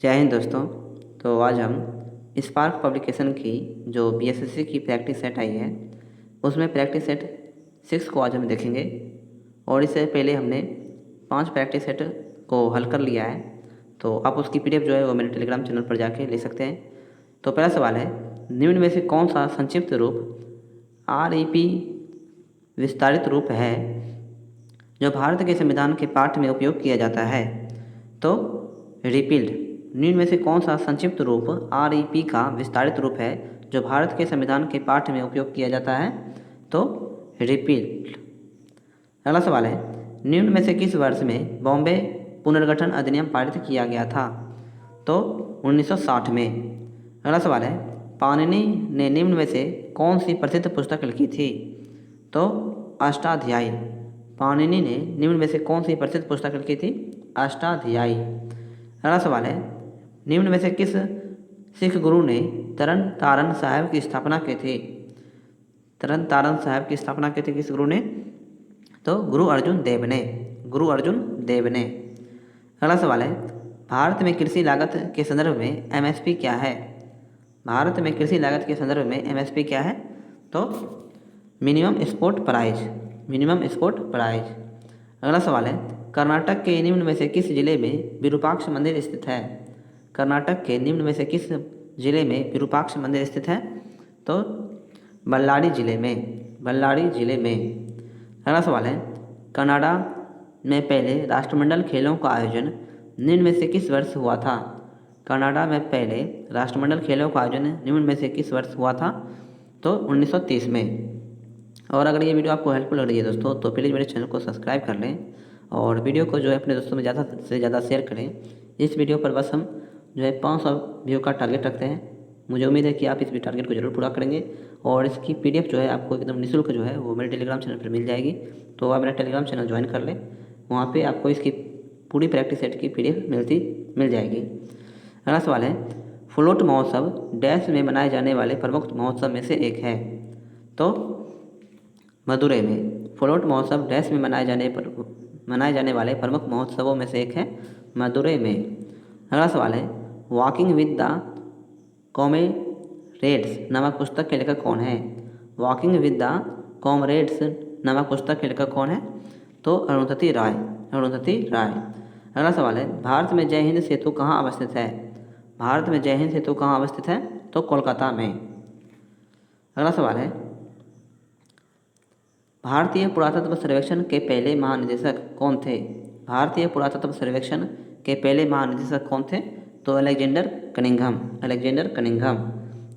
जय हिंद दोस्तों। तो आज हम स्पार्क पब्लिकेशन की जो बीएसएससी की प्रैक्टिस सेट आई है उसमें प्रैक्टिस सेट 6 को आज हम देखेंगे। और इससे पहले हमने 5 प्रैक्टिस सेट को हल कर लिया है, तो आप उसकी पीडीएफ जो है वो मेरे टेलीग्राम चैनल पर जाके ले सकते हैं। तो पहला सवाल है, निम्न में से कौन सा संक्षिप्त रूप आरईपी विस्तारित रूप है जो भारत के संविधान के पाठ में उपयोग किया जाता है? तो रिपील्ड निम्न में से कौन सा संक्षिप्त रूप आरईपी का विस्तारित रूप है जो भारत के संविधान के पाठ में उपयोग किया जाता है? तो रिपील्ड। अगला सवाल है, निम्न में से किस वर्ष में बॉम्बे पुनर्गठन अधिनियम पारित किया गया था? तो 1960 में। अगला सवाल है, पाणिनि ने निम्न में से कौन सी प्रसिद्ध पुस्तक लिखी थी? तो अष्टाध्यायी। पाणिनि ने निम्न में से कौन सी प्रसिद्ध पुस्तक लिखी थी? अष्टाध्यायी। अगला सवाल है, निम्न में से किस सिख गुरु ने तरन तारण साहिब की स्थापना की थी? तरन तारण साहिब की स्थापना की थी किस गुरु ने? तो गुरु अर्जुन देव ने। गुरु अर्जुन देव ने। अगला सवाल है, भारत में कृषि लागत के संदर्भ में एमएसपी क्या है? भारत में कृषि लागत के संदर्भ में एमएसपी क्या है? तो minimum support price. Minimum support price. अगला सवाल है, कर्नाटक के निम्न में से किस जिले में विरूपाक्ष मंदिर स्थित है? कर्नाटक के निम्न में से किस जिले में विरूपाक्ष मंदिर स्थित है? तो बल्लारी जिले में। बल्लारी जिले में। अगला सवाल है, कनाडा में पहले राष्ट्रमंडल खेलों का आयोजन निम्न में से किस वर्ष हुआ था? कनाडा में पहले राष्ट्रमंडल खेलों का आयोजन निम्न में से किस वर्ष हुआ था? तो 1930 में। और अगर ये वीडियो आपको हेल्पफुल लग रही है दोस्तों, तो प्लीज़ मेरे चैनल को सब्सक्राइब कर लें और वीडियो को जो है अपने दोस्तों में ज़्यादा से ज़्यादा शेयर करें। इस वीडियो पर बस हम जो है 500 व्यू का टारगेट रखते हैं। मुझे उम्मीद है कि आप इस भी टारगेट को जरूर पूरा करेंगे और इसकी पीडीएफ जो है आपको एकदम निःशुल्क जो है वो मेरे टेलीग्राम चैनल पर मिल जाएगी। तो आप मेरा टेलीग्राम चैनल ज्वाइन कर लें, वहाँ पर आपको इसकी पूरी प्रैक्टिस सेट की पीडीएफ मिल जाएगी। अगला सवाल है, फ्लोट महोत्सव डैश में मनाए जाने वाले प्रमुख महोत्सव में से एक है? तो मदुरई में। फ्लोट महोत्सव डैश में मनाए जाने वाले प्रमुख महोत्सवों में से एक है मदुरई में। अगला सवाल है, वॉकिंग विद द कॉमरेड्स नामक पुस्तक के लेखक कौन है? वॉकिंग विद द कॉमरेड्स नामक पुस्तक के लेखक कौन है? तो अरुंधति राय। अरुंधति राय। अगला सवाल है, भारत में जय हिंद सेतु कहाँ अवस्थित है? भारत में जय हिंद सेतु कहाँ अवस्थित है? तो कोलकाता में। अगला सवाल है, भारतीय पुरातत्व सर्वेक्षण के पहले महानिदेशक कौन थे? भारतीय पुरातत्व सर्वेक्षण के पहले महानिदेशक कौन थे? तो अलेक्जेंडर कनिंघम। Alexander Cunningham.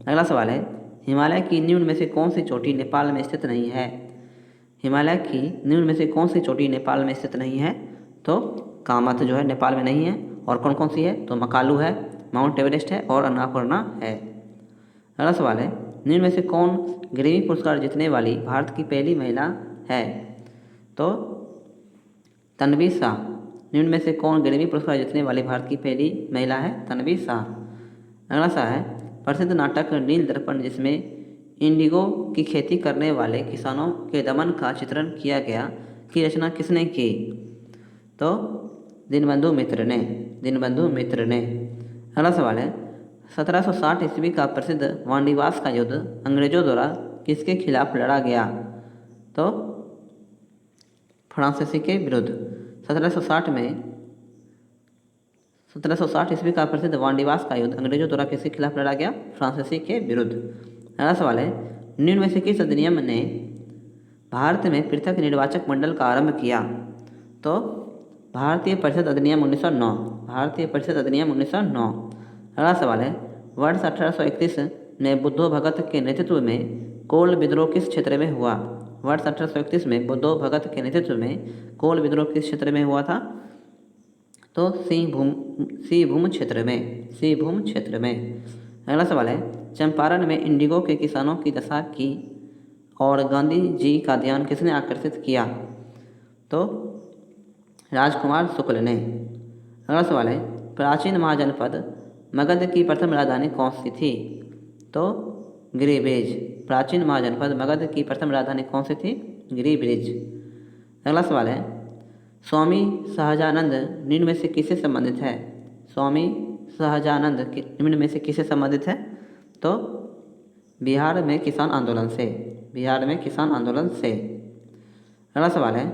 अगला सवाल है, हिमालय की निम्न में से कौन सी चोटी नेपाल में स्थित नहीं है? हिमालय की निम्न में से कौन सी चोटी नेपाल में स्थित नहीं है? तो कामत जो है नेपाल में नहीं है। और कौन कौन सी है? तो मकालू है, माउंट एवरेस्ट है और अन्नापूर्णा है। अगला सवाल है, निम्न में से कौन ग्रेमी पुरस्कार जीतने वाली भारत की पहली महिला है? तो तन्वी शाह। निम्न में से कौन ग्रेमी पुरस्कार जीतने वाली भारत की पहली महिला है? तन्वी शाह। अगला सा है, प्रसिद्ध नाटक नील दर्पण जिसमें इंडिगो की खेती करने वाले किसानों के दमन का चित्रण किया गया की रचना किसने की? तो दीनबंधु मित्र ने। दीनबंधु मित्र ने। अगला सवाल है, 1760 ईस्वी का प्रसिद्ध वांडीवास का युद्ध अंग्रेजों द्वारा किसके खिलाफ लड़ा गया? तो फ्रांसीसी के विरुद्ध। 1760 ईस्वी का प्रसिद्ध वांडीवास का युद्ध अंग्रेजों द्वारा किसके खिलाफ लड़ा गया? फ्रांसीसी के विरुद्ध। अगला सवाल है, निम्न में से किस अधिनियम ने भारत में पृथक निर्वाचक मंडल का आरंभ किया? तो भारतीय परिषद अधिनियम 1909। भारतीय परिषद अधिनियम 1909। अगला सवाल है, वर्ष 1831 में बुद्धो भगत के नेतृत्व में कोल विद्रोह किस क्षेत्र में हुआ? वर्ष 1831 में बुद्धो भगत के नेतृत्व में कोल विद्रोह किस क्षेत्र में हुआ था? तो सिंहभूम क्षेत्र में। सिंहभूम क्षेत्र में। अगला सवाल है, चंपारण में इंडिगो के किसानों की दशा की और गांधी जी का ध्यान किसने आकर्षित किया? तो राजकुमार शुक्ल ने। अगला सवाल है, प्राचीन महाजनपद मगध की प्रथम राजधानी कौन सी थी? तो गिरिब्रिज। प्राचीन महाजनपद मगध की प्रथम राजधानी कौन सी थी? गिरिब्रिज। अगला सवाल है, स्वामी सहजानंद निम्न में से किससे संबंधित है? स्वामी सहजानंद निम्न में से किससे संबंधित है? तो बिहार में किसान आंदोलन से, बिहार में किसान आंदोलन से। अगला सवाल है,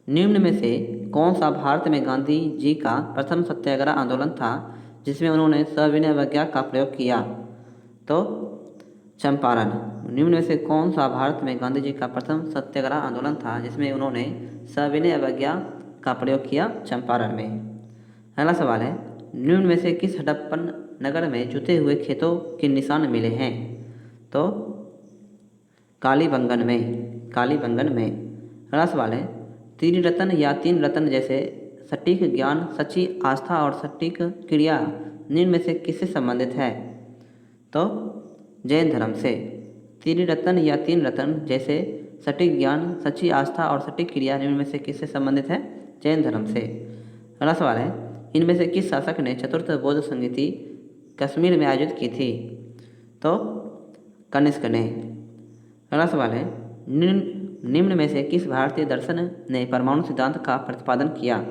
निम्न में से कौन सा भारत में गांधी जी का प्रथम सत्याग्रह आंदोलन था जिसमें उन्होंने सविनय अवज्ञा का प्रयोग किया? तो चंपारण। निम्न में से कौन सा भारत में गांधी जी का प्रथम सत्याग्रह आंदोलन था जिसमें उन्होंने सविनय अवज्ञा का प्रयोग किया? चंपारण में। अगला सवाल है, निम्न में से किस हडप्पन नगर में जुते हुए खेतों के निशान मिले हैं? तो कालीबंगन में, कालीबंगन में। अगला सवाल है, त्रिरत्न या तीन रत्न जैसे सटीक ज्ञान, सच्ची आस्था और सटीक क्रिया निम्न में से किससे संबंधित है? तो जैन धर्म से। त्रिरत्न या तीन रत्न जैसे सटीक ज्ञान, सच्ची आस्था और सटीक क्रिया निम्न में से किससे संबंधित है? जैन धर्म से। अगला सवाल है, इनमें से किस शासक ने चतुर्थ बौद्ध संगीति कश्मीर में आयोजित की थी? तो कनिष्क ने। अगला सवाल है, निम्न में से किस भारतीय दर्शन ने परमाणु सिद्धांत का प्रतिपादन किया?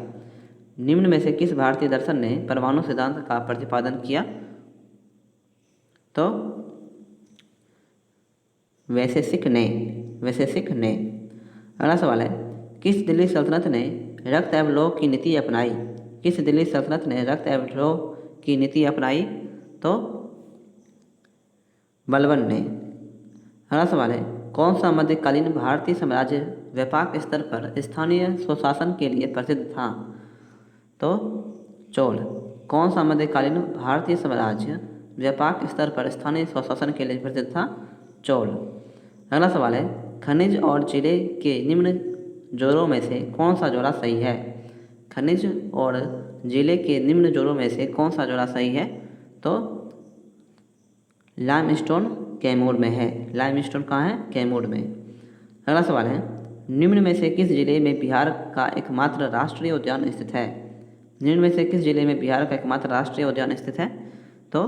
निम्न में से किस भारतीय दर्शन ने परमाणु सिद्धांत का प्रतिपादन किया? तो वैशेषिक ने, वैशेषिक ने। अगला सवाल है, किस दिल्ली सल्तनत ने रक्त एवं लौह की नीति अपनाई? किस दिल्ली सल्तनत ने रक्त एवं लौह की नीति अपनाई? तो बलबन ने। अगला सवाल है, कौन सा मध्यकालीन भारतीय साम्राज्य व्यापक स्तर पर स्थानीय स्वशासन के लिए प्रसिद्ध था? तो चोल। कौन सा मध्यकालीन भारतीय साम्राज्य व्यापक स्तर पर स्थानीय स्वशासन के लिए प्रसिद्ध था? चोल। अगला सवाल है, खनिज और जिले के निम्न जोड़ों में से कौन सा जोड़ा सही है? खनिज और जिले के निम्न जोड़ों में से कौन सा जोड़ा सही है? तो लाइमस्टोन कैमूर में है। लाइमस्टोन कहाँ है? कैमूर में। अगला सवाल है, निम्न में से किस जिले में बिहार का एकमात्र राष्ट्रीय उद्यान स्थित है? निम्न में से किस जिले में बिहार का एकमात्र राष्ट्रीय उद्यान स्थित है? तो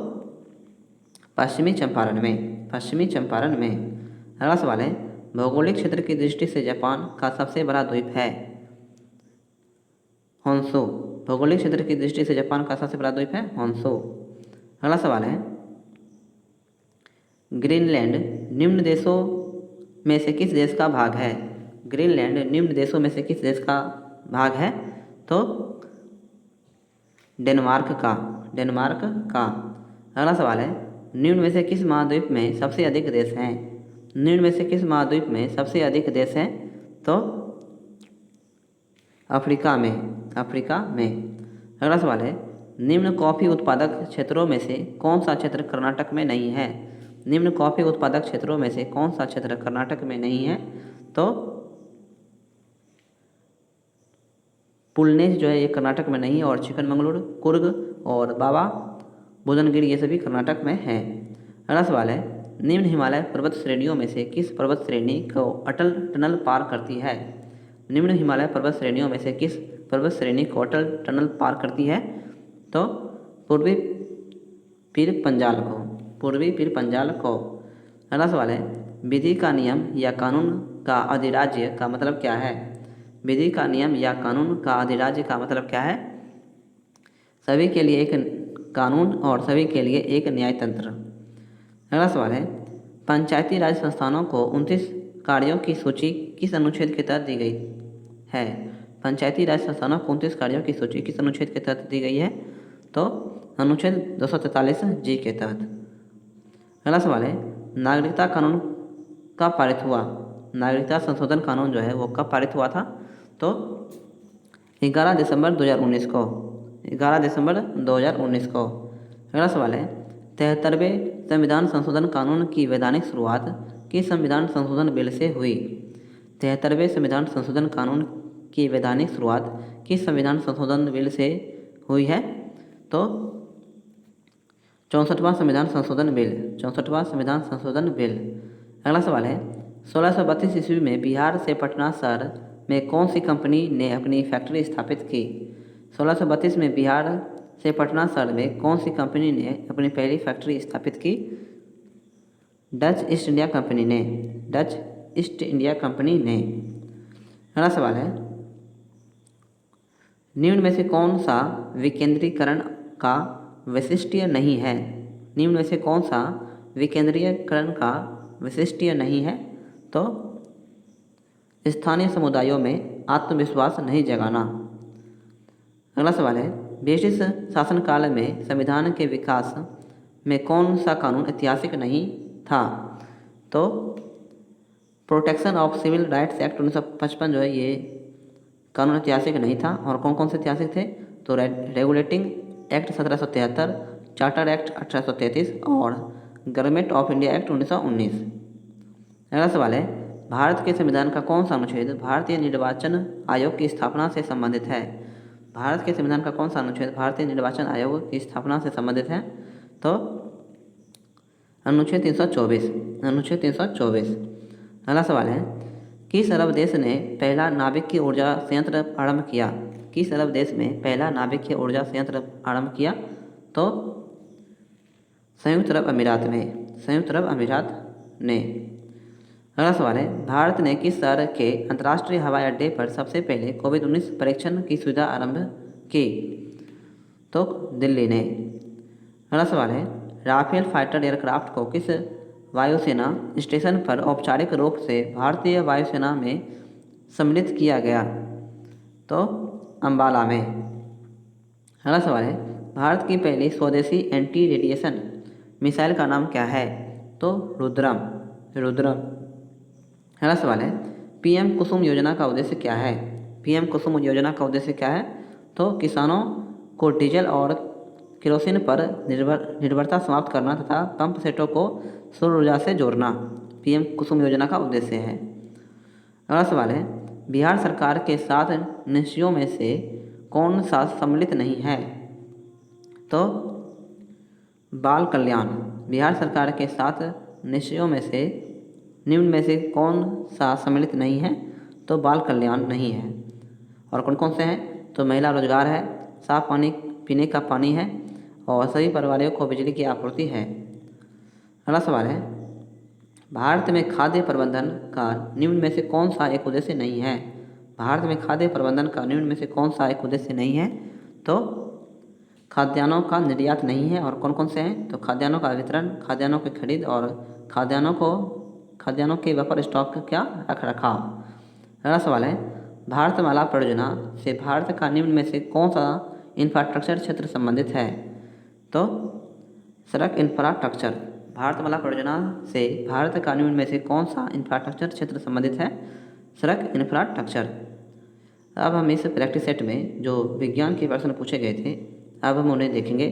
पश्चिमी चंपारण में, पश्चिमी चंपारण में। अगला सवाल है, भौगोलिक क्षेत्र की दृष्टि से जापान का सबसे बड़ा द्वीप है? होन्शु। भौगोलिक क्षेत्र की दृष्टि से जापान का सबसे बड़ा द्वीप है होन्शु। अगला सवाल है, ग्रीनलैंड निम्न देशों में से किस देश का भाग है? ग्रीनलैंड निम्न देशों में से किस देश का भाग है? तो डेनमार्क का, डेनमार्क का। अगला सवाल है, निम्न में से किस महाद्वीप में सबसे अधिक देश हैं? निम्न में से किस महाद्वीप में सबसे अधिक देश हैं? तो अफ्रीका में, अफ्रीका में। अगला सवाल है, निम्न कॉफ़ी उत्पादक क्षेत्रों में से कौन सा क्षेत्र कर्नाटक में नहीं है? निम्न कॉफ़ी उत्पादक क्षेत्रों में से कौन सा क्षेत्र कर्नाटक में नहीं है? तो पुलनेज जो है ये कर्नाटक में नहीं है, और चिकमंगलुरु, कुर्ग और बाबा बुदनगिरी ये सभी कर्नाटक में है। अगला सवाल है, निम्न हिमालय पर्वत श्रेणियों में से किस पर्वत श्रेणी को अटल टनल पार करती है? निम्न हिमालय पर्वत श्रेणियों में से किस पर्वत श्रेणी को अटल टनल पार करती है? तो पूर्वी पीर पंजाल को, पूर्वी पीर पंजाल को। अगला सवाल है, विधि का नियम या कानून का अधिराज्य का मतलब क्या है? विधि का नियम या कानून का अधिराज्य का मतलब क्या है? सभी के लिए एक कानून और सभी के लिए एक न्याय तंत्र। अगला सवाल है, पंचायती राज संस्थानों को 29 कार्यों की सूची किस अनुच्छेद के तहत दी गई है? पंचायती राज संस्थानों को 29 कार्यों की सूची किस अनुच्छेद के तहत दी गई है? तो अनुच्छेद 243 जी के तहत। अगला सवाल है, नागरिकता कानून कब पारित हुआ? नागरिकता संशोधन कानून जो है वो कब पारित हुआ था? तो 11 दिसंबर 2019 को, 11 दिसंबर 2019 को। अगला सवाल है, 73वें संविधान संशोधन कानून की वैधानिक शुरुआत किस संविधान संशोधन बिल से हुई? 73वें संविधान संशोधन कानून की वैधानिक शुरुआत किस संविधान संशोधन बिल से हुई है? तो 64वां संविधान संशोधन बिल, 64वां संविधान संशोधन बिल। अगला सवाल है, 1632 ईस्वी में बिहार से पटना शहर में कौन सी कंपनी ने अपनी फैक्ट्री स्थापित की? 1632 में बिहार से पटना शहर में कौन सी कंपनी ने अपनी पहली फैक्ट्री स्थापित की? डच ईस्ट इंडिया कंपनी ने, डच ईस्ट इंडिया कंपनी ने। अगला सवाल है, निम्न में से कौन सा विकेंद्रीकरण का विशिष्टीय नहीं है? निम्न में से कौन सा विकेंद्रीयकरण का विशिष्टीय नहीं है? तो स्थानीय समुदायों में आत्मविश्वास नहीं जगाना। अगला सवाल है, ब्रिटिश शासनकाल में संविधान के विकास में कौन सा कानून ऐतिहासिक नहीं था? तो Protection of Civil Rights Act 1955 जो है ये कानून ऐतिहासिक नहीं था। और कौन कौन से ऐतिहासिक थे? तो रेगुलेटिंग एक्ट 1773, चार्टर एक्ट 1833 और गवर्नमेंट ऑफ इंडिया एक्ट 1919। अगला सवाल है, भारत के संविधान का कौन सा अनुच्छेद भारतीय निर्वाचन आयोग की स्थापना से संबंधित है? भारत के संविधान का कौन सा अनुच्छेद भारतीय निर्वाचन आयोग की स्थापना से संबंधित है? तो अनुच्छेद 324। अनुच्छेद 324। अगला सवाल है, किस अरब देश ने पहला नाभिकीय ऊर्जा संयंत्र आरंभ किया? किस अरब देश में पहला नाभिकीय ऊर्जा संयंत्र आरंभ किया? तो संयुक्त अरब अमीरात में। संयुक्त अरब अमीरात ने। अगला सवाल है, भारत ने किस शहर के अंतर्राष्ट्रीय हवाई अड्डे पर सबसे पहले कोविड-19 परीक्षण की सुविधा आरंभ की? तो दिल्ली ने। अगला सवाल है, राफेल फाइटर एयरक्राफ्ट को किस वायुसेना स्टेशन पर औपचारिक रूप से भारतीय वायुसेना में सम्मिलित किया गया? तो अंबाला में। अगला सवाल है, भारत की पहली स्वदेशी एंटी रेडिएशन मिसाइल का नाम क्या है? तो रुद्रम। रुद्रम। अगला सवाल है, पीएम कुसुम योजना का उद्देश्य क्या है? पीएम कुसुम योजना का उद्देश्य क्या है? तो किसानों को डीजल और केरोसिन पर निर्भरता समाप्त करना तथा पंप सेटों को सौर ऊर्जा से जोड़ना पीएम कुसुम योजना का उद्देश्य है। अगला सवाल है, बिहार सरकार के 7 निश्चयों में से कौन सा सम्मिलित नहीं है? तो बाल कल्याण। बिहार सरकार के 7 निश्चयों में से निम्न में से कौन सा सम्मिलित नहीं है? तो बाल कल्याण नहीं है। और कौन कौन से हैं? तो महिला रोजगार है, साफ पानी पीने का पानी है और सभी परिवारों को बिजली की आपूर्ति है। अगला सवाल है, भारत में खाद्य प्रबंधन का निम्न में से कौन सा एक उद्देश्य नहीं है? भारत में खाद्य प्रबंधन का निम्न में से कौन सा एक उद्देश्य नहीं है? तो खाद्यान्नों का निर्यात नहीं है। और कौन कौन से हैं? तो खाद्यान्नों का वितरण, खाद्यान्नों की खरीद और खाद्यान्नों के बफर स्टॉक क्या रख रखाव। अगला सवाल है, भारतमाला परियोजना से भारत का निम्न में से कौन सा इंफ्रास्ट्रक्चर क्षेत्र संबंधित है? तो सड़क इंफ्रास्ट्रक्चर। भारतमाला परियोजना से भारत का निम्न में से कौन सा इंफ्रास्ट्रक्चर क्षेत्र संबंधित है? सड़क इंफ्रास्ट्रक्चर। अब हम इस प्रैक्टिस सेट में जो विज्ञान के प्रश्न पूछे गए थे अब हम उन्हें देखेंगे।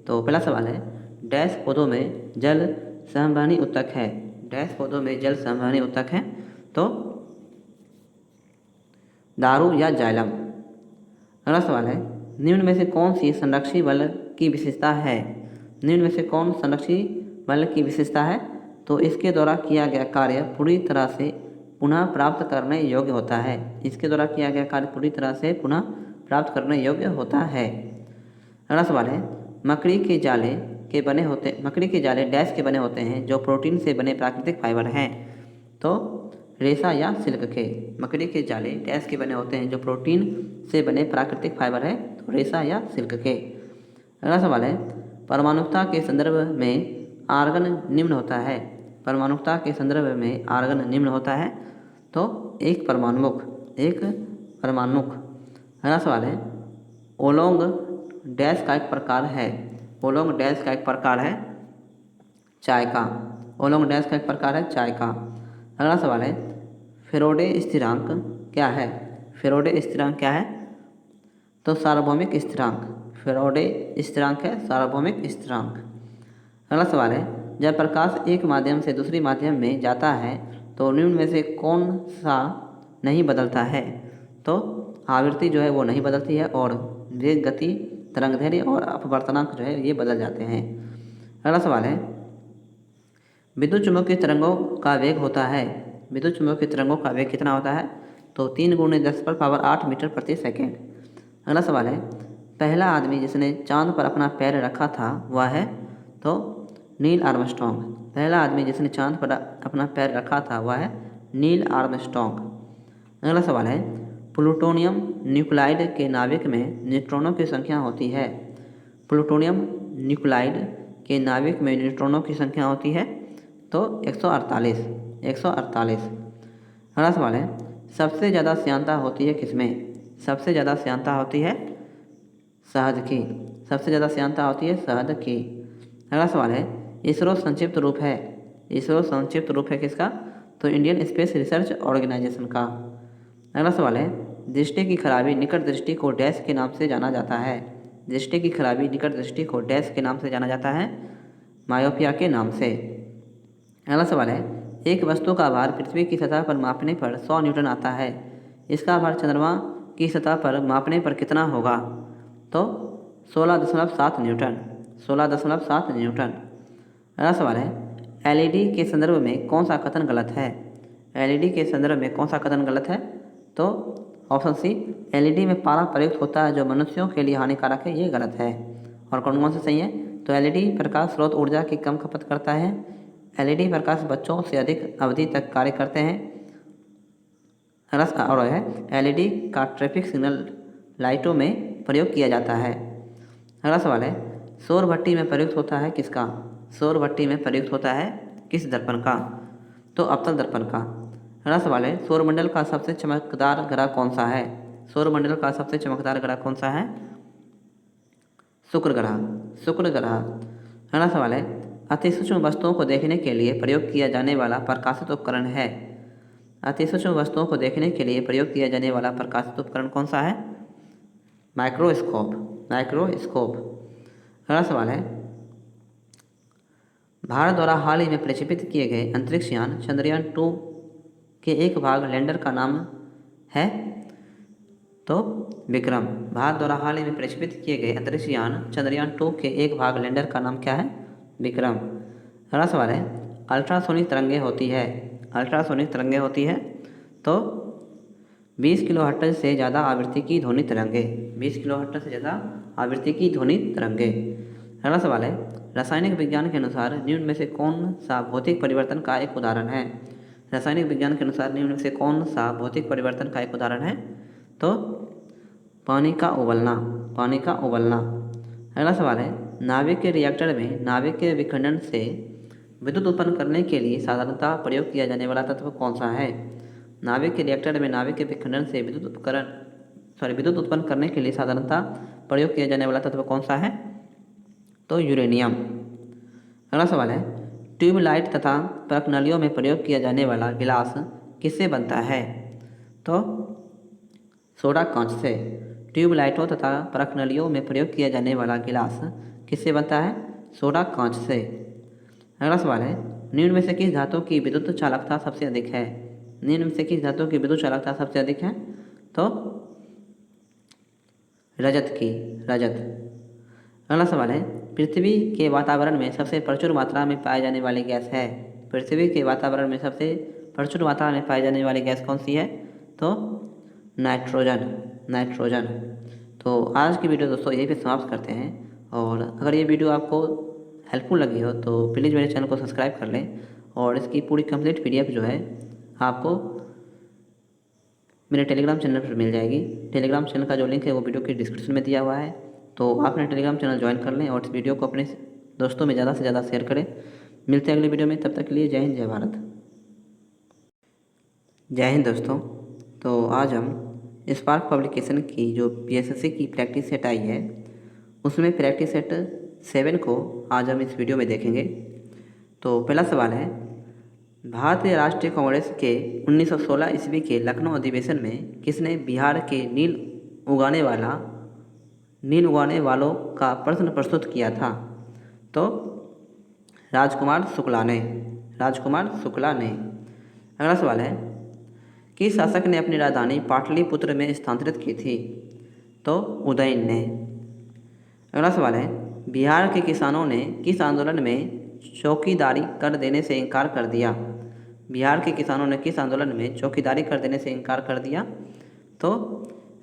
तो पहला सवाल है, डैश पौधों में जल संवहनी ऊतक है? डैश पौधों में जल संवहनी ऊतक है? तो दारू या जाइलम। अगला सवाल है, निम्न में से कौन सी संरक्षी बल की विशेषता है? निम्न में से कौन संरक्षी बल की विशेषता है? तो इसके द्वारा किया गया कार्य पूरी तरह से पुनः प्राप्त करने योग्य होता है। इसके द्वारा किया गया कार्य पूरी तरह से पुनः प्राप्त करने योग्य होता है। अगला सवाल है, मकड़ी के जाले डैश के बने होते हैं जो प्रोटीन से बने प्राकृतिक फाइबर हैं? तो रेशा या सिल्क के। मकड़ी के जाले डैश के बने होते हैं जो प्रोटीन से बने प्राकृतिक फाइबर है? तो रेशा या सिल्क के। अगला सवाल है, परमाणुकता के संदर्भ में आर्गन निम्न होता है? परमाणुकता के संदर्भ में आर्गन निम्न होता है? तो एक परमाणुक। अगला सवाल है, ओलोंग डैश का एक प्रकार है? ओलोंग डैश का एक प्रकार है? चाय का। ओलोंग डैश का एक प्रकार है? चाय का। अगला सवाल है, फेरोडे स्थिरांक क्या है? फेरोडे स्थिरांक क्या है? तो सार्वभौमिक स्थिरांक। फेरोडे स्थिरांक है सार्वभौमिक स्थिरांक। अगला सवाल है, जब प्रकाश एक माध्यम से दूसरे माध्यम में जाता है तो निम्न में से कौन सा नहीं बदलता है? तो आवृत्ति जो है वो नहीं बदलती है और वेग, गति, तरंगदैर्घ्य और अपवर्तनांक जो है ये बदल जाते हैं। अगला सवाल है, विद्युत चुम्बकीय तरंगों का वेग होता है? विद्युत चुम्बकीय तरंगों का वेग कितना होता है? तो 3 × 10⁸ मीटर प्रति सेकेंड। अगला सवाल है, पहला आदमी जिसने चांद पर अपना पैर रखा था वह है? तो नील आर्मस्ट्रॉन्ग। पहला आदमी जिसने चांद पर अपना पैर रखा था वह है नील आर्मस्ट्रॉन्ग। अगला सवाल है, प्लूटोनियम न्यूक्लाइड के नाभिक में न्यूट्रॉनों की संख्या होती है? प्लूटोनियम न्यूक्लाइड के नाभिक में न्यूट्रॉनों की संख्या होती है? तो 148। 148। अगला सवाल है, सबसे ज़्यादा श्यानता होती है किसमें? सबसे ज़्यादा श्यानता होती है शहद की। सबसे ज़्यादा श्यानता होती है शहद की। अगला सवाल है, इसरो संक्षिप्त रूप है? इसरो संक्षिप्त रूप है किसका? तो इंडियन स्पेस रिसर्च ऑर्गेनाइजेशन का। अगला सवाल है, दृष्टि की खराबी निकट दृष्टि को डैश के नाम से जाना जाता है? दृष्टि की खराबी निकट दृष्टि को डैश के नाम से जाना जाता है? मायोपिया के नाम से। अगला सवाल है, एक वस्तु का भार पृथ्वी की सतह पर मापने पर 100 न्यूटन आता है, इसका भार चंद्रमा की सतह पर मापने पर कितना होगा? तो 16.7 न्यूटन। 16.7 न्यूटन। अगला सवाल है, एलईडी के संदर्भ में कौन सा कथन गलत है? एलईडी के संदर्भ में कौन सा कथन गलत है? तो ऑप्शन सी, एलईडी में पारा प्रयुक्त होता है जो मनुष्यों के लिए हानिकारक है, ये गलत है। और कौन कौन से सही है? तो एलईडी प्रकाश स्रोत ऊर्जा की कम खपत करता है, एलईडी प्रकाश बच्चों से अधिक अवधि तक कार्य करते हैं, और है एलईडी का ट्रैफिक सिग्नल लाइटों में प्रयोग किया जाता है। अगला सवाल है, सौर भट्टी में प्रयुक्त होता है किसका? सौर भट्टी में प्रयुक्त होता है किस दर्पण का? तो अवतल दर्पण का। अगला सवाल है, सौरमंडल का सबसे चमकदार ग्रह कौन सा है? सौरमंडल का सबसे चमकदार ग्रह कौन सा है? शुक्र ग्रह। शुक्र ग्रह। अगला सवाल है, अति सूक्ष्म वस्तुओं को देखने के लिए प्रयोग किया जाने वाला प्रकाशित उपकरण है? अति सूक्ष्म वस्तुओं को देखने के लिए प्रयोग किया जाने वाला प्रकाशित उपकरण कौन सा है? माइक्रोस्कोप। माइक्रोस्कोप। अगला सवाल है, भारत द्वारा हाल ही में प्रक्षेपित किए गए अंतरिक्ष यान चंद्रयान 2 के एक भाग लैंडर का नाम है? तो विक्रम। भारत द्वारा हाल ही में प्रक्षेपित किए गए अंतरिक्ष यान चंद्रयान 2 के एक भाग लैंडर का नाम क्या है? विक्रम। अगला सवाल है, अल्ट्रासोनिक तरंगें होती है? अल्ट्रासोनिक तरंगें होती है तो 20 किलोहर्ट्ज़ से ज़्यादा आवृत्ति की ध्वनि तरंगें। 20 किलोहर्ट्ज़ से ज़्यादा आवृत्ति की ध्वनि तरंगें। अगला सवाल है, रासायनिक विज्ञान के अनुसार निम्न में से कौन सा भौतिक परिवर्तन का एक उदाहरण है? रासायनिक विज्ञान के अनुसार निम्न में से कौन सा भौतिक परिवर्तन का एक उदाहरण है? तो पानी का उबलना। पानी का उबलना। अगला सवाल है, नाभिक के रिएक्टर में नाभिक के विखंडन से विद्युत उत्पन्न करने के लिए साधारणतः प्रयोग किया जाने वाला तत्व कौन सा है? नाभिक के रिएक्टर में नाभिक के विखंडन से विद्युत उत्पन्न करने के लिए साधारणतः प्रयोग किया जाने वाला तत्व कौन सा है? तो यूरेनियम। अगला सवाल है, ट्यूबलाइट तथा परखनलियों में प्रयोग किया जाने वाला गिलास किससे बनता है? तो सोडा कांच से। ट्यूबलाइटों तथा परखनलियों में प्रयोग किया जाने वाला गिलास किससे बनता है? सोडा कांच से। अगला सवाल है, निम्न में से किस धातु की विद्युत चालकता सबसे अधिक है? निम्न में से किस धातु की विद्युत चालकता सबसे अधिक है? तो रजत की। रजत। अगला सवाल है, पृथ्वी के वातावरण में सबसे प्रचुर मात्रा में पाए जाने वाली गैस है? पृथ्वी के वातावरण में सबसे प्रचुर मात्रा में पाई जाने वाली गैस कौन सी है? तो नाइट्रोजन। नाइट्रोजन। तो आज की वीडियो दोस्तों यहीं पे समाप्त करते हैं, और अगर ये वीडियो आपको हेल्पफुल लगी हो तो प्लीज़ मेरे चैनल को सब्सक्राइब कर लें, और इसकी पूरी कंप्लीट पीडीएफ जो है आपको मेरे टेलीग्राम चैनल पर मिल जाएगी। टेलीग्राम चैनल का जो लिंक है वो वीडियो के डिस्क्रिप्शन में दिया हुआ है, तो आप मेरा टेलीग्राम चैनल ज्वाइन कर लें और इस वीडियो को अपने दोस्तों में ज़्यादा से ज़्यादा शेयर करें। मिलते हैं अगली वीडियो में, तब तक के लिए जय हिंद जय भारत। जय हिंद दोस्तों। तो आज हम स्पार्क पब्लिकेशन की जो पीएसएससी की प्रैक्टिस सेट आई है उसमें प्रैक्टिस सेट 7 को आज हम इस वीडियो में देखेंगे। तो पहला सवाल है, भारतीय राष्ट्रीय कांग्रेस के 1916 ईस्वी के लखनऊ अधिवेशन में किसने बिहार के नील उगाने वालों का प्रश्न प्रस्तुत किया था? तो राजकुमार शुक्ला ने। राजकुमार शुक्ला ने। अगला सवाल है, किस शासक ने अपनी राजधानी पाटलिपुत्र में स्थानांतरित की थी? तो उदयन ने। अगला सवाल है, बिहार के किसानों ने किस आंदोलन में चौकीदारी कर देने से इनकार कर दिया? बिहार के किसानों ने किस आंदोलन में चौकीदारी कर देने से इनकार कर दिया? तो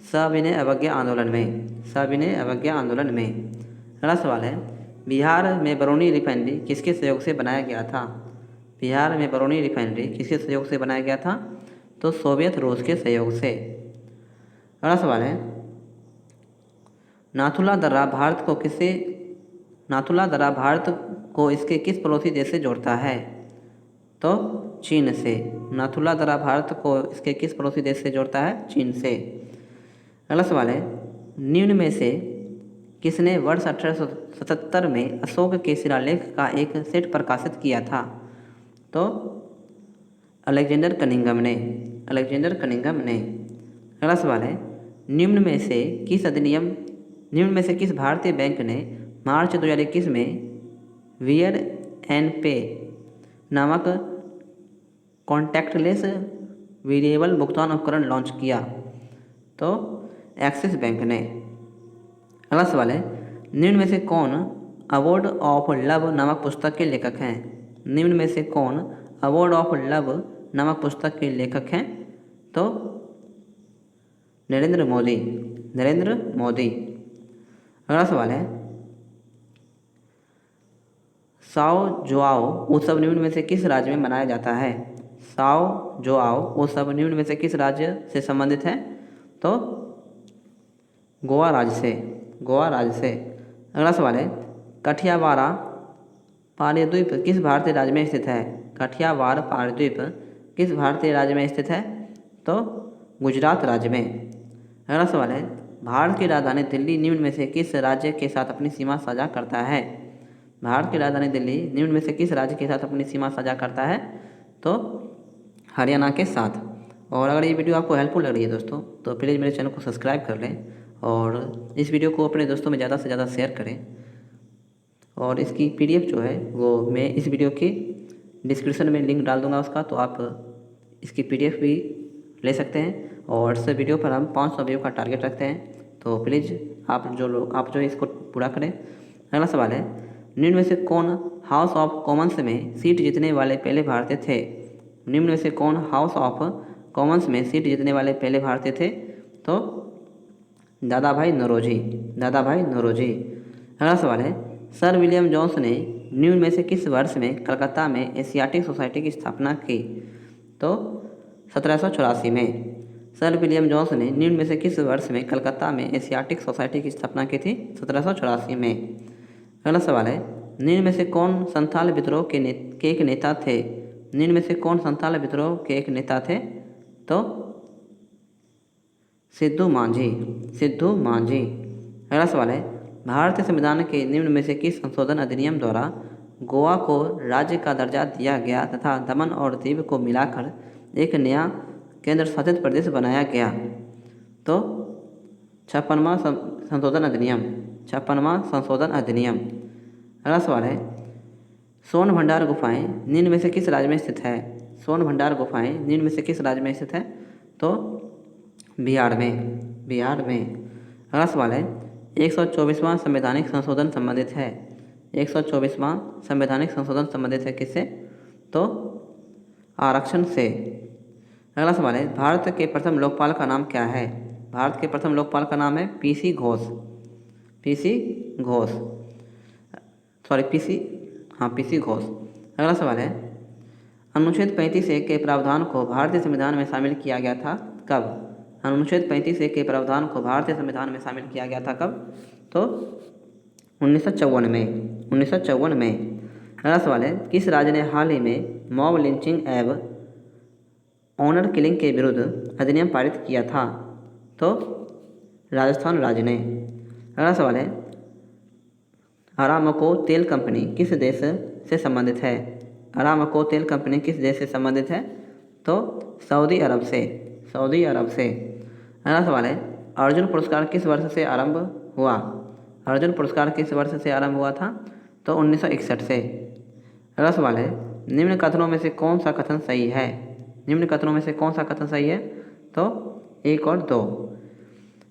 सविनय अवज्ञा आंदोलन में। सविनय अवज्ञा आंदोलन में। अगला सवाल है, बिहार में बरौनी रिफाइनरी किसके सहयोग से बनाया गया था? बिहार में बरौनी रिफाइनरी किसके सहयोग से बनाया गया था? तो सोवियत रूस के सहयोग से। अगला सवाल है, नाथुला दर्रा भारत को किससे नाथुला दर्रा भारत को इसके किस पड़ोसी देश से जोड़ता है? तो चीन से। नाथुला दर्रा भारत को इसके किस पड़ोसी देश से जोड़ता है? चीन से। अगला सवाल है, निम्न में से किसने वर्ष 1877 में अशोक के शिलालेख का एक सेट प्रकाशित किया था? तो अलेक्जेंडर कनिंघम ने। अलेक्जेंडर कनिंघम ने। अगला सवाल है, निम्न में से किस भारतीय बैंक ने मार्च 2021 में वियर एंड पे नामक कॉन्टैक्टलेस वेरिएबल भुगतान उपकरण लॉन्च किया? तो एक्सिस बैंक ने। अगला सवाल है, निम्न में से कौन अवार्ड ऑफ लव नामक पुस्तक के लेखक हैं? निम्न में से कौन अवार्ड ऑफ लव नामक पुस्तक के लेखक हैं? तो नरेंद्र मोदी। नरेंद्र मोदी। अगला सवाल है, साओ जोआओ उत्सव निम्न में से किस राज्य में मनाया जाता है? साओ जोआओ उत्सव निम्न में से किस राज्य से संबंधित है? तो गोवा राज्य से। गोवा राज्य से। अगला सवाल है, कठियावाड़ा पारद्वीप किस भारतीय राज्य में स्थित है? कठियावाड़ पारद्वीप किस भारतीय राज्य में स्थित है? तो गुजरात राज्य में। अगला सवाल है, भारत की राजधानी दिल्ली निम्न में से किस राज्य के साथ अपनी सीमा साझा करता है? भारत की राजधानी दिल्ली निम्न में से किस राज्य के साथ अपनी सीमा साझा करता है? तो हरियाणा के साथ। और अगर ये वीडियो आपको हेल्पफुल लग रही है दोस्तों, तो प्लीज़ मेरे चैनल को सब्सक्राइब कर लें और इस वीडियो को अपने दोस्तों में ज़्यादा से ज़्यादा शेयर करें। और इसकी PDF जो है वो मैं इस वीडियो के डिस्क्रिप्शन में लिंक डाल दूंगा उसका, तो आप इसकी PDF भी ले सकते हैं। और इस वीडियो पर हम 500 व्यू का टारगेट रखते हैं, तो प्लीज़ आप जो इसको पूरा करें। अगला सवाल है, निम्न में से कौन हाउस ऑफ कॉमन्स में सीट जीतने वाले पहले भारतीय थे? निम्न में से कौन हाउस ऑफ कॉमन्स में सीट जीतने वाले पहले भारतीय थे? तो दादाभाई नौरोजी। दादाभाई नौरोजी। अगला सवाल है, सर विलियम जोन्स ने निम्न में से किस वर्ष में कलकत्ता में एशियाटिक सोसाइटी की स्थापना की? तो 1784 में। सर विलियम जोन्स ने निम्न में से किस वर्ष में कलकत्ता में एशियाटिक सोसाइटी की स्थापना की थी? 1784 में। अगला सवाल है, निम्न में से कौन संथाल विद्रोह के एक नेता थे? निम्न में से कौन संथाल विद्रोह के एक नेता थे? तो सिद्धू मांझी। सिद्धू मांझी। अगला सवाल है, भारतीय संविधान के निम्न में से किस संशोधन अधिनियम द्वारा गोवा को राज्य का दर्जा दिया गया तथा दमन और दीव को मिलाकर एक नया केंद्र शासित प्रदेश बनाया गया? तो 56वां संशोधन अधिनियम। 56वां संशोधन अधिनियम। अगला सवाल है, स्वर्ण भंडार गुफाएं निम्न में से किस राज्य में स्थित है? स्वर्ण भंडार गुफाएं निम्न में से किस राज्य में स्थित है? तो बिहार में। बिहार में। अगला सवाल है, 124वां संवैधानिक संशोधन संबंधित है? 124वां संवैधानिक संशोधन संबंधित है किससे? तो आरक्षण से। अगला सवाल है, भारत के प्रथम लोकपाल का नाम क्या है? भारत के प्रथम लोकपाल का नाम है PC Ghosh. PC Ghosh. PC Ghosh. अगला सवाल है, अनुच्छेद 35A के प्रावधान को भारतीय संविधान में शामिल किया गया था कब? अनुच्छेद 35A के प्रावधान को भारतीय संविधान में शामिल किया गया था कब? तो 1954 में। 1954 में। अगला सवाल है, किस राज्य ने हाल ही में मॉब लिंचिंग एवं ऑनर किलिंग के विरुद्ध अधिनियम पारित किया था? तो राजस्थान राज्य ने। अगला सवाल है, अरामको तेल कंपनी किस देश से संबंधित है? अरामको तेल कंपनी किस देश से संबंधित है? तो सऊदी अरब से। सऊदी अरब से। अगला सवाल है, अर्जुन पुरस्कार किस वर्ष से आरंभ हुआ? अर्जुन पुरस्कार किस वर्ष से आरंभ हुआ था? तो 1961 से। अगला सवाल है, निम्न कथनों में से कौन सा कथन सही है? निम्न कथनों में से कौन सा कथन सही है? तो 1 और 2।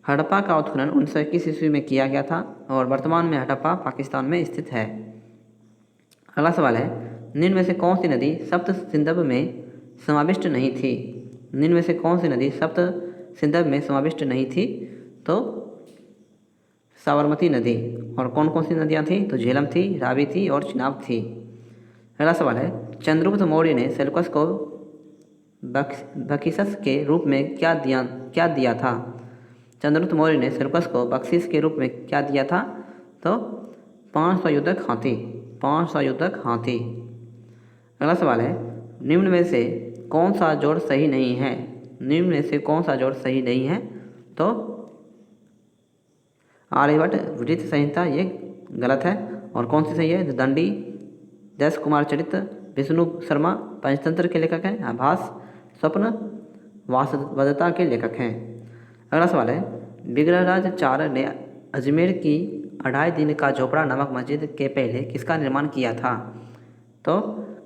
हड़प्पा का उत्खनन 1921 ईस्वी में किया गया था और वर्तमान में हड़प्पा पाकिस्तान में स्थित है। अगला सवाल है, निम्न में से कौन सी नदी सप्त सिंधव में समाविष्ट नहीं थी? निम्न में से कौन सी नदी सप्त सिंधव में समाविष्ट नहीं थी? तो साबरमती नदी। और कौन कौन सी नदियाँ थी? तो झेलम थी, रावी थी और चिनाब थी। अगला सवाल है, चंद्रगुप्त मौर्य ने सेल्यूकस को बख्शिश के रूप में क्या दिया था? चंद्रगुप्त मौर्य ने सेल्यूकस को बख्शिश के रूप में क्या दिया था? तो 500 युद्धक हाथी, 500 युद्धक हाथी। अगला सवाल है, निम्न में से कौन सा जोड़ सही नहीं है? निम्न में से कौन सा जोड़ सही नहीं है? तो आर्यभट्ट वृत्त संहिता ये गलत है। और कौन सी सही है? दंडी, जस कुमार चरित, विष्णु शर्मा पंचतंत्र के लेखक हैं। आभास, स्वप्न, वास्तवता के लेखक हैं। अगला सवाल है, विग्रहराज चार ने अजमेर की 2.5 दिन का झोपड़ा नामक मस्जिद के पहले किसका निर्माण किया था? तो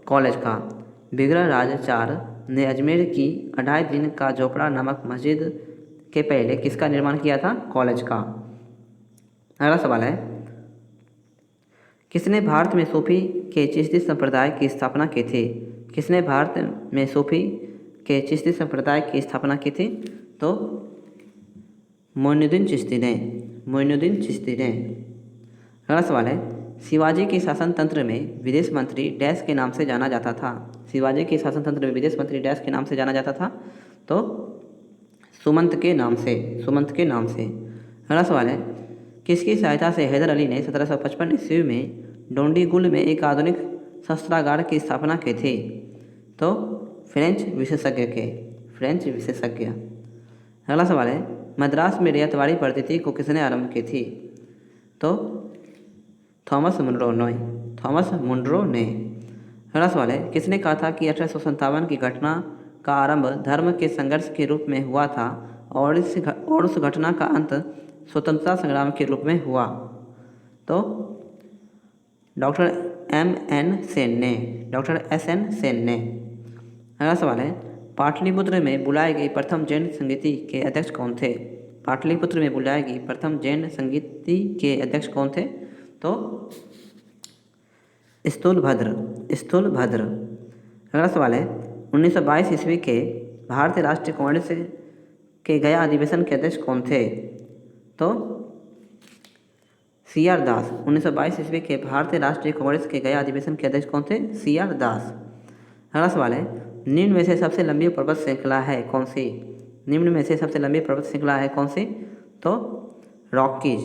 कॉलेज का। विग्रहराज चार ने अजमेर की 2.5 दिन का झोपड़ा नामक मस्जिद के पहले किसका निर्माण किया था? कॉलेज का। अगला सवाल है, किसने भारत में सूफी के चिश्ती संप्रदाय की स्थापना की थी? किसने भारत में सूफी के चिश्ती संप्रदाय की स्थापना की थी? तो मोइनुद्दीन चिश्ती ने, मोइनुद्दीन चिश्ती ने। अगला सवाल है, शिवाजी के शासन तंत्र में विदेश मंत्री डैश के नाम से जाना जाता था? शिवाजी के शासन तंत्र में विदेश मंत्री डैश के नाम से जाना जाता था? तो सुमंत के नाम से, सुमंत के नाम से। अगला सवाल है, किसकी सहायता से हैदर अली ने 1755 ईस्वी में डोंडीगुल में एक आधुनिक शस्त्रागार की स्थापना की थी? तो फ्रेंच विशेषज्ञ के, फ्रेंच विशेषज्ञ। अगला सवाल है, मद्रास में रियायतवाड़ी पद्धति को किसने आरंभ की थी? तो थॉमस मुनरो ने, थॉमस मुनरो ने। अगला सवाल है, किसने कहा था कि 1857 की घटना का आरंभ धर्म के संघर्ष के रूप में हुआ था और उस घटना का अंत स्वतंत्रता संग्राम के रूप में हुआ? तो डॉक्टर M.N. सेन ने, डॉक्टर S.N. सेन ने। अगला सवाल है, पाटलिपुत्र में बुलाए गए प्रथम जैन संगीति के अध्यक्ष कौन थे? पाटलिपुत्र में बुलाए गए प्रथम जैन संगीति के अध्यक्ष कौन थे? तो स्थूलभद्र, स्थूलभद्र। अगला सवाल है, 1922 ईस्वी के भारतीय राष्ट्रीय कांग्रेस के गया अधिवेशन के अध्यक्ष कौन थे? तो C.R. दास। 1922 ईस्वी के भारतीय राष्ट्रीय कांग्रेस के गया अधिवेशन के अध्यक्ष कौन थे? C.R. दास। अगला सवाल है, निम्न में से सबसे लंबी पर्वत श्रृंखला है कौन सी? निम्न में से सबसे लंबी पर्वत श्रृंखला है कौन सी? तो रॉकीज।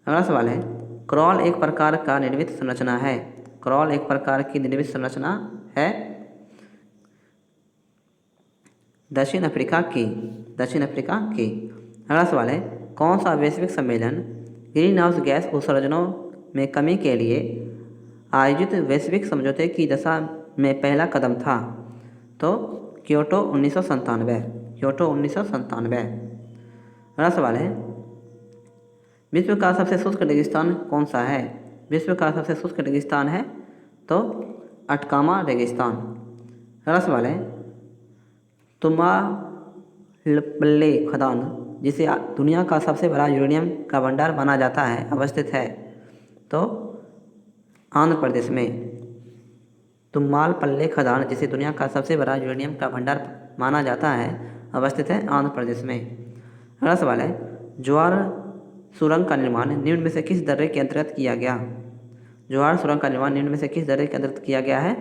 अगला सवाल है, क्रॉल एक प्रकार का निर्मित संरचना है। क्रॉल एक प्रकार की निर्मित संरचना है दक्षिण अफ्रीका की, दक्षिण अफ्रीका की। अगला सवाल है, कौन सा वैश्विक सम्मेलन ग्रीन हाउस गैस उत्सर्जनों में कमी के लिए आयोजित वैश्विक समझौते की दशा में पहला कदम था? तो क्योटो 1997, क्योटो 1997। अगला सवाल है, विश्व का सबसे शुष्क रेगिस्तान कौन सा है? विश्व का सबसे शुष्क रेगिस्तान है तो अटकामा रेगिस्तान। अगला सवाल है, तुम्बालपल्ले खदान जिसे दुनिया का सबसे बड़ा यूरेनियम का भंडार माना जाता है अवस्थित है? तो आंध्र प्रदेश में। तुम्बालपल्ले खदान जिसे दुनिया का सबसे बड़ा यूरेनियम का भंडार माना जाता है अवस्थित है आंध्र प्रदेश में। अगला सवाल है, ज्वार सुरंग का निर्माण निम्न में से किस दर्रे के अंतर्गत किया गया? ज्वार सुरंग का निर्माण निम्न में से किस दर्रे के अंतर्गत किया गया है?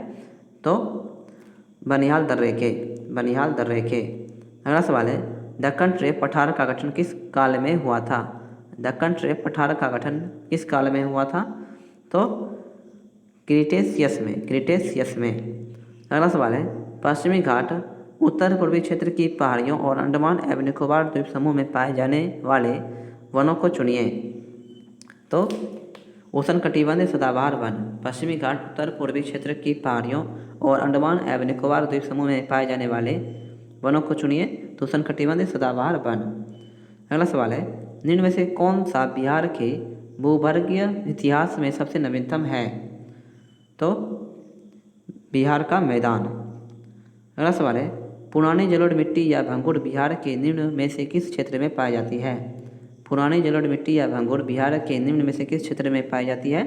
तो बनिहाल दर्रे के, बनिहाल दर्रे के। अगला सवाल है, दक्कन ट्रेप पठार का गठन किस काल में हुआ था? दक्कन ट्रेप पठार का गठन किस काल में हुआ था? तो क्रीटेशियस में, क्रीटेशियस में। अगला सवाल है, पश्चिमी घाट उत्तर पूर्वी क्षेत्र की पहाड़ियों और अंडमान एवं निकोबार द्वीप समूह में पाए जाने वाले वनों को चुनिए। तो उष्णकटिबंधीय सदाबहार वन। पश्चिमी घाट उत्तर पूर्वी क्षेत्र की पहाड़ियों और अंडमान एवं निकोबार द्वीप समूह में पाए जाने वाले वनों को चुनिए। तो उष्णकटिबंधीय सदाबहार वन। अगला सवाल है, निम्न में से कौन सा बिहार के भूगर्भीय इतिहास में सबसे नवीनतम है? तो बिहार का मैदान। अगला सवाल है, पुरानी जलोढ़ मिट्टी या भंगुर बिहार के निम्न में से किस क्षेत्र में पाई जाती है? पुरानी जलोढ़ मिट्टी या भंगुर बिहार के निम्न में से किस क्षेत्र में पाई जाती है?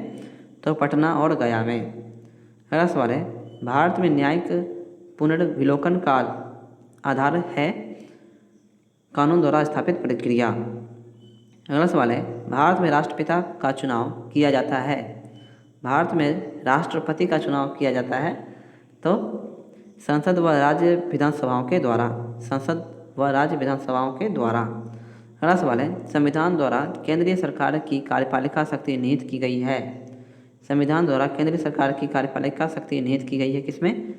तो पटना और गया में। अगला सवाल है, भारत में न्यायिक पुनर्विलोकन का आधार है कानून द्वारा स्थापित प्रक्रिया। अगला सवाल है, भारत में राष्ट्रपिता का चुनाव किया जाता है। भारत में राष्ट्रपति का चुनाव किया जाता है तो संसद व राज्य विधानसभाओं के द्वारा, संसद व राज्य विधानसभाओं के द्वारा। अगला सवाल है, संविधान द्वारा केंद्रीय सरकार की कार्यपालिका शक्ति निहित की गई है। संविधान द्वारा केंद्रीय सरकार की कार्यपालिका शक्ति निहित की गई है किसमें?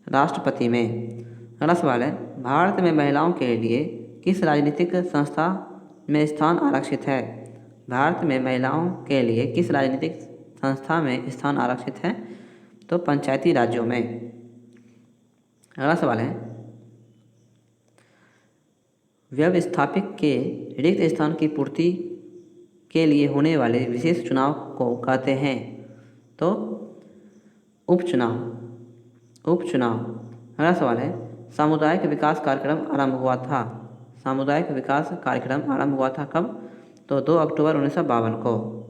राष्ट्रपति में। अगला सवाल है, भारत में महिलाओं के लिए किस राजनीतिक संस्था में स्थान आरक्षित है? भारत में महिलाओं के लिए किस राजनीतिक संस्था में स्थान आरक्षित है? तो पंचायती राज्यों में। अगला सवाल है, व्यवस्थापक के रिक्त स्थान की पूर्ति के लिए होने वाले विशेष चुनाव को कहते हैं? तो उपचुनाव। अगला सवाल है, सामुदायिक विकास कार्यक्रम आरंभ हुआ था। सामुदायिक विकास कार्यक्रम आरंभ हुआ था कब? तो 2 अक्टूबर 1952 को।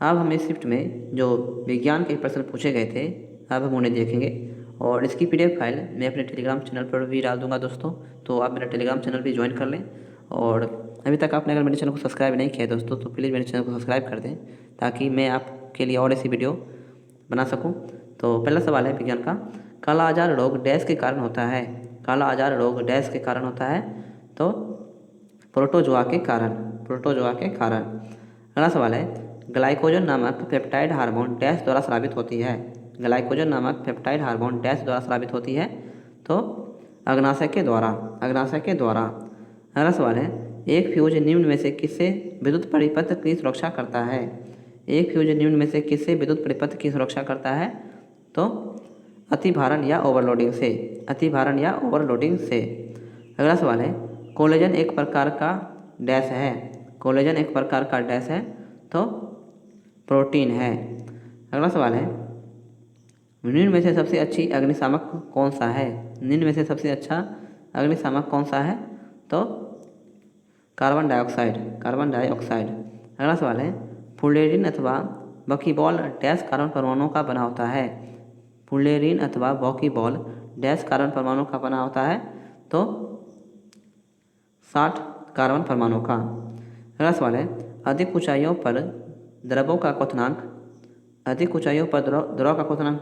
अब हम इस शिफ्ट में जो विज्ञान के प्रश्न पूछे गए थे अब हम उन्हें देखेंगे और इसकी PDF फाइल मैं अपने टेलीग्राम चैनल पर भी डाल दूंगा दोस्तों, तो आप मेरा टेलीग्राम चैनल भी ज्वाइन कर लें। और अभी तक आपने अगर मेरे चैनल को सब्सक्राइब नहीं किया है दोस्तों तो प्लीज़ मेरे चैनल को सब्सक्राइब कर दें ताकि मैं आपके लिए और ऐसी वीडियो बना सकूँ। तो पहला सवाल है विज्ञान का, काला आजार रोग डैश के कारण होता है? काला आजार रोग डैश के कारण होता है? तो प्रोटोजोआ के कारण। अगला सवाल है, ग्लाइकोजन नामक पेप्टाइड हार्मोन डैश द्वारा स्रावित होती है? ग्लाइकोजन नामक पेप्टाइड हार्मोन डैश द्वारा स्रावित होती है? तो अग्नाशय के द्वारा। अगला सवाल है, एक फ्यूज निम्न में से किससे विद्युत परिपथ की सुरक्षा करता है? एक फ्यूज निम्न में से किससे विद्युत परिपथ की सुरक्षा करता है? तो अतिभारण या ओवरलोडिंग से। अगला सवाल है, कोलेजन एक प्रकार का डैश है? कोलेजन एक प्रकार का डैश है? तो प्रोटीन है। अगला सवाल है, निम्न में से सबसे अच्छी अग्निशामक कौन सा है? निम्न में से सबसे अच्छा अग्निशामक कौन सा है? तो कार्बन डाइऑक्साइड। अगला सवाल है, फुलेरिन अथवा बकीबॉल डैश कार्बन परमाणुओं का बना होता है? फुलेरिन अथवा बकीबॉल डैश कार्बन परमाणु का बना होता है? तो 60 कार्बन परमाणु का। अगला सवाल है, अधिक ऊंचाइयों पर द्रवों का क्वथनांक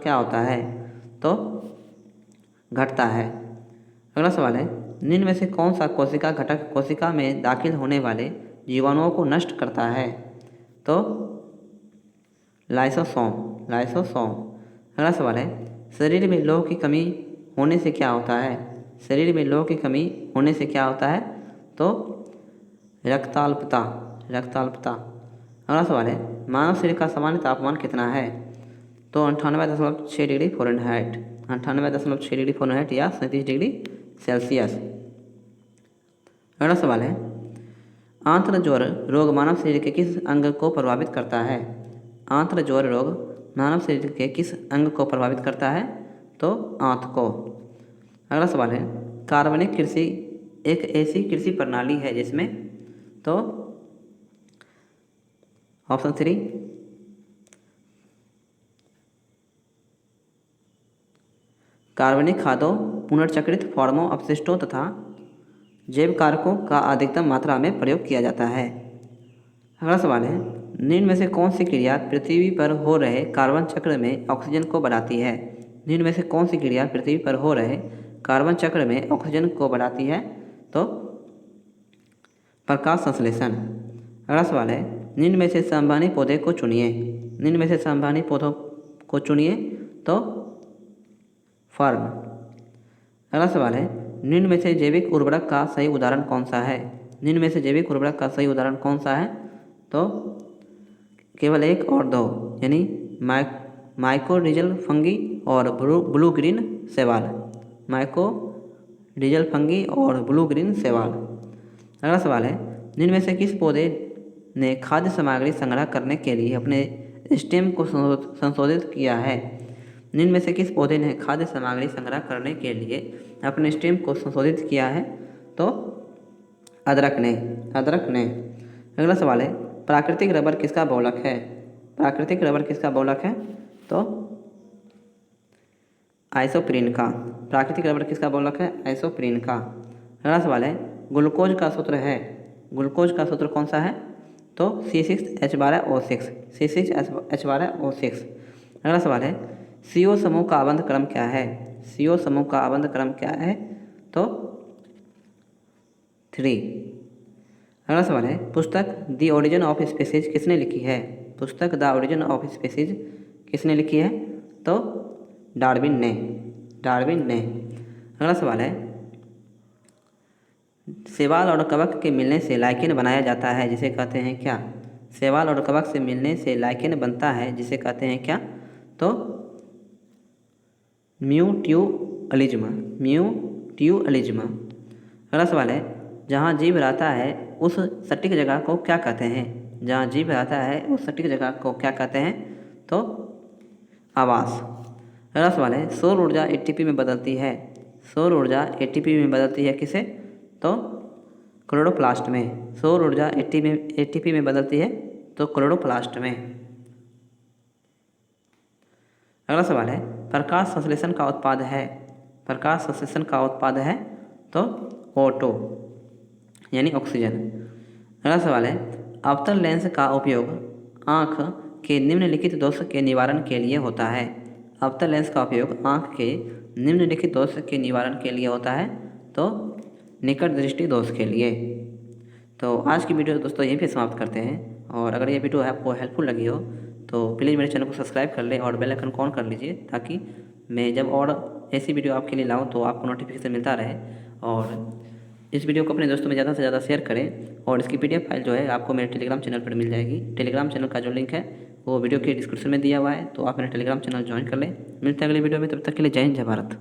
क्या होता है? तो घटता है। अगला सवाल है, निम्न में से कौन सा कोशिका घटक कोशिका में दाखिल होने वाले जीवाणुओं को नष्ट करता है? तो लाइसोसोम। अगला सवाल है, शरीर में लौह की कमी होने से क्या होता है? तो रक्ताल्पता। अगला सवाल है, मानव शरीर का सामान्य तापमान कितना है? तो 98.6 डिग्री फ़ारेनहाइट। 98.6 डिग्री फ़ारेनहाइट या 37 डिग्री सेल्सियस। अगला सवाल है, आंत्रज्वर रोग मानव शरीर के किस अंग को प्रभावित करता है? आंत्रज्वर रोग मानव शरीर के किस अंग को प्रभावित करता है? तो आंत को। अगला सवाल है, कार्बनिक कृषि एक ऐसी कृषि प्रणाली है जिसमें? तो ऑप्शन 3 कार्बनिक खादों, पुनर्चक्रित फॉर्मों, अपशिष्टों तथा जैव कारकों का अधिकतम मात्रा में प्रयोग किया जाता है। अगला सवाल है, निम्न में से कौन सी क्रिया पृथ्वी पर हो रहे कार्बन चक्र में ऑक्सीजन को बढ़ाती है? निम्न में से कौन सी क्रिया पृथ्वी पर हो रहे कार्बन चक्र में ऑक्सीजन को बढ़ाती है? तो प्रकाश संश्लेषण। अगला सवाल है, निम्न में से संवहनी पौधे को चुनिए। तो फर्न। अगला सवाल है, निम्न में से जैविक उर्वरक का सही उदाहरण कौन सा है? तो केवल 1 और 2 यानी माइकोरिजल फंगी और ब्लू ग्रीन शैवाल। अगला सवाल है, निम्न में से किस पौधे ने खाद्य सामग्री संग्रह करने के लिए अपने स्टेम को संशोधित किया है? निम्न में से किस पौधे ने खाद्य सामग्री संग्रह करने के लिए अपने स्टेम को संशोधित किया है? तो अदरक ने। अगला सवाल है, प्राकृतिक रबर किसका बहुलक है? तो आइसोप्रीन का। अगला सवाल है, ग्लूकोज का सूत्र कौन सा है? तो C6H12O6। अगला सवाल है, CO समूह का आबंध क्रम क्या है? तो 3। अगला सवाल है, पुस्तक द ओरिजिन ऑफ स्पीसीज किसने लिखी है? पुस्तक द ओरिजिन ऑफ स्पीसीज किसने लिखी है? तो डार्विन ने। अगला सवाल है, शैवाल और कवक के मिलने से लाइकेन बनाया जाता है जिसे कहते हैं क्या? शैवाल और कवक से मिलने से लाइकेन बनता है जिसे कहते हैं क्या? तो म्यूट्यूअलिज्म। अगला सवाल है, जहाँ जीव रहता है उस सटीक जगह को क्या कहते हैं? जहाँ जीव रहता है उस सटीक जगह को क्या कहते हैं? तो आवास। अगला सवाल है, सौर ऊर्जा एटीपी में बदलती है। सौर ऊर्जा एटीपी में बदलती है किसे? तो क्लोरोप्लास्ट में। सौर ऊर्जा एटीपी में बदलती है तो क्लोरोप्लास्ट में। अगला सवाल है, प्रकाश संश्लेषण का उत्पाद है। प्रकाश संश्लेषण का उत्पाद है तो O2 यानी ऑक्सीजन। अगला सवाल है, अवतल लेंस का उपयोग आँख के निम्नलिखित दोष के निवारण के लिए होता है। अवतल लेंस का उपयोग आँख के निम्नलिखित दोष के निवारण के लिए होता है तो निकट दृष्टि दोष के लिए। तो आज की वीडियो दोस्तों यहीं पे समाप्त करते हैं, और अगर ये वीडियो आपको हेल्पफुल लगी हो तो प्लीज़ मेरे चैनल को सब्सक्राइब कर लें और बेल आइकन को ऑन कर लीजिए, ताकि मैं जब और ऐसी वीडियो आपके लिए लाऊं तो आपको नोटिफिकेशन मिलता रहे। और इस वीडियो को अपने दोस्तों में ज़्यादा से ज़्यादा शेयर करें, और इसकी PDF फाइल जो है आपको मेरे टेलीग्राम चैनल पर मिल जाएगी। टेलीग्राम चैनल का जो लिंक है वो वीडियो के डिस्क्रिप्शन में दिया हुआ है, तो आप मेरा टेलीग्राम चैनल ज्वाइन कर लें। मिलते हैं अगले वीडियो में, तब तक के लिए जय हिंद, जय भारत।